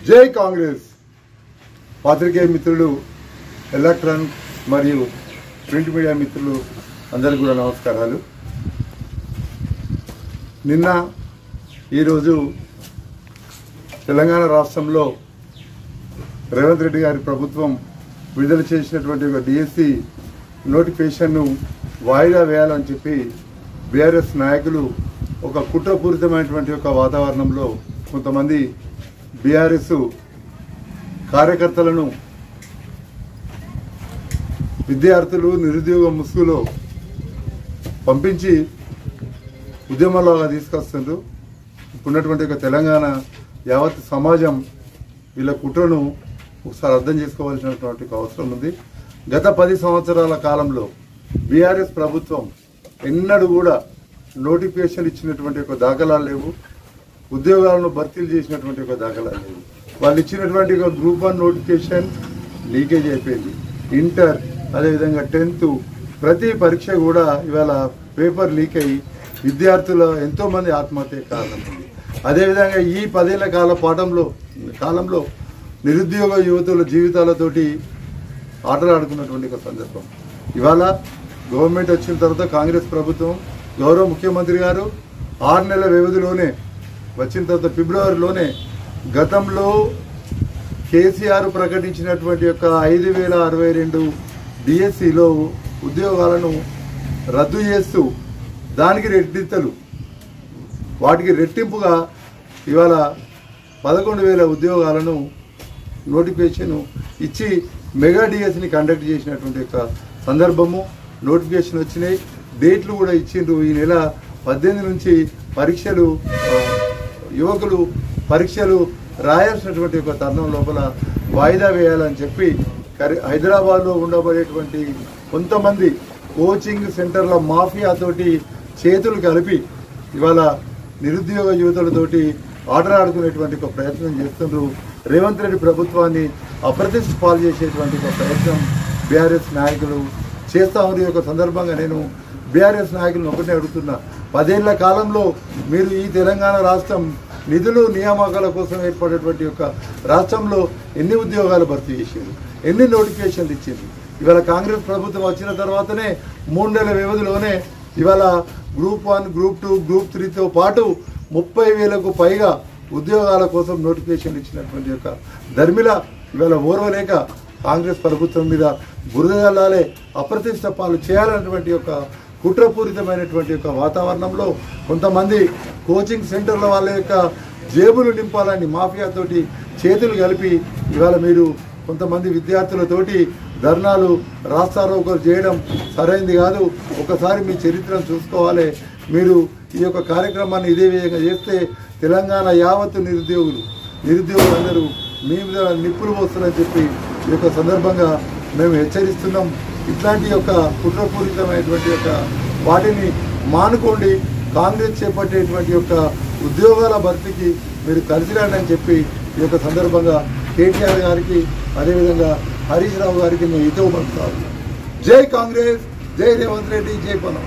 జై కాంగ్రెస్. పాత్రికేయ మిత్రులు, ఎలక్ట్రానిక్ మరియు ప్రింట్ మీడియా మిత్రులు అందరికీ కూడా నమస్కారాలు. నిన్న ఈరోజు తెలంగాణ రాష్ట్రంలో రేవంత్ రెడ్డి గారి ప్రభుత్వం విడుదల చేసినటువంటి ఒక డిఎస్సి నోటిఫికేషన్ను వాయిదా వేయాలని చెప్పి బీఆర్ఎస్ నాయకులు ఒక కుట్రపూరితమైనటువంటి ఒక వాతావరణంలో కొంతమంది బీఆర్ఎస్ కార్యకర్తలను విద్యార్థులు నిరుద్యోగ ముసుగులో పంపించి ఉద్యమంలోగా తీసుకొస్తుండ్రు. ఇప్పుడున్నటువంటి ఒక తెలంగాణ యావత్ సమాజం వీళ్ళ కుట్రను ఒకసారి అర్థం చేసుకోవాల్సినటువంటి అవసరం ఉంది. గత 10 సంవత్సరాల కాలంలో బీఆర్ఎస్ ప్రభుత్వం ఎన్నడూ కూడా నోటిఫికేషన్ ఇచ్చినటువంటి ఒక దాఖలాలు లేవు, ఉద్యోగాలను భర్తీలు చేసినటువంటి ఒక దాఖలాలు లేవు. వాళ్ళు ఇచ్చినటువంటి ఒక గ్రూప్ 1 నోటిఫికేషన్ లీకేజ్ అయిపోయింది. ఇంటర్ అదేవిధంగా 10th ప్రతి పరీక్ష కూడా ఇవాళ పేపర్ లీక్ అయ్యి విద్యార్థుల ఎంతోమంది ఆత్మహత్య కారణమైంది. అదేవిధంగా ఈ 10 ఏళ్ల కాలంలో నిరుద్యోగ యువతుల జీవితాలతోటి ఆటలాడుకున్నటువంటి ఒక సందర్భం. ఇవాళ గవర్నమెంట్ వచ్చిన తర్వాత కాంగ్రెస్ ప్రభుత్వం గౌరవ ముఖ్యమంత్రి గారు 6 నెలల వ్యవధిలోనే వచ్చిన తర్వాత ఫిబ్రవరిలోనే గతంలో కేసీఆర్ ప్రకటించినటువంటి యొక్క 5062 డిఎస్సిలో ఉద్యోగాలను రద్దు చేస్తూ దానికి వాటికి రెట్టింపుగా ఇవాళ 11,000 ఉద్యోగాలను నోటిఫికేషన్ ఇచ్చి మెగా డిఎస్సిని కండక్ట్ చేసినటువంటి యొక్క సందర్భము. నోటిఫికేషన్ వచ్చినాయి, డేట్లు కూడా ఇచ్చిండ్రు. ఈ నెల 18 నుంచి యువకులు పరీక్షలు రాయాల్సినటువంటి ఒక తరుణం లోపల వాయిదా వేయాలని చెప్పి హైదరాబాద్లో ఉండబడేటువంటి కొంతమంది కోచింగ్ సెంటర్ల మాఫియాతోటి చేతులు కలిపి ఇవాళ నిరుద్యోగ యువతులతోటి ఆటలాడుకునేటువంటి ఒక ప్రయత్నం చేస్తున్నారు. రేవంత్ రెడ్డి ప్రభుత్వాన్ని అప్రతిష్ట పాలు చేసేటువంటి ఒక ప్రయత్నం బీఆర్ఎస్ నాయకులు చేస్తా ఉన్న యొక్క సందర్భంగా నేను బీఆర్ఎస్ నాయకులను ఒకటే అడుగుతున్నా. 10 ఏళ్ల కాలంలో మీరు ఈ తెలంగాణ రాష్ట్రం నిధులు నియామకాల కోసం ఏర్పడేటువంటి యొక్క రాష్ట్రంలో ఎన్ని ఉద్యోగాలు భర్తీ చేశారు, ఎన్ని నోటిఫికేషన్లు ఇచ్చింది? ఇవాళ కాంగ్రెస్ ప్రభుత్వం వచ్చిన తర్వాతనే 3 నెలల వ్యవధిలోనే ఇవాళ గ్రూప్ 1, గ్రూప్ 2, గ్రూప్ 3తో పాటు 30,000కు పైగా ఉద్యోగాల కోసం నోటిఫికేషన్ ఇచ్చినటువంటి యొక్క ధర్మిల ఇవాళ ఓర్వలేక కాంగ్రెస్ ప్రభుత్వం మీద బురద జల్లాలే, అప్రతిష్ట పాలు చేయాలన్నటువంటి యొక్క కుట్రపూరితమైనటువంటి యొక్క వాతావరణంలో కొంతమంది కోచింగ్ సెంటర్ల వాళ్ళ యొక్క జేబులు నింపాలని మాఫియాతోటి చేతులు కలిపి ఇవాళ మీరు కొంతమంది విద్యార్థులతోటి ధర్నాలు రాస్తారోకోలు చేయడం సరైంది కాదు. ఒకసారి మీ చరిత్రను చూసుకోవాలి. మీరు ఈ యొక్క కార్యక్రమాన్ని ఇదే విధంగా చేస్తే తెలంగాణ యావత్తు నిరుద్యోగులందరూ మీ మీద నిప్పులు పోస్తారని చెప్పి ఈ యొక్క సందర్భంగా మేము హెచ్చరిస్తున్నాం. ఇట్లాంటి యొక్క కుట్రపూరితమైనటువంటి యొక్క వాటిని మానుకోండి. కాంగ్రెస్ చేపట్టేటువంటి యొక్క ఉద్యోగాల భర్తీకి మీరు కలిసి రండి అని చెప్పి ఈ యొక్క సందర్భంగా కేటీఆర్ గారికి అదేవిధంగా హరీష్ రావు గారికి మేము హితవు పలుకుతాము. జై కాంగ్రెస్, జై రేవంత్ రెడ్డి, జై పనవ.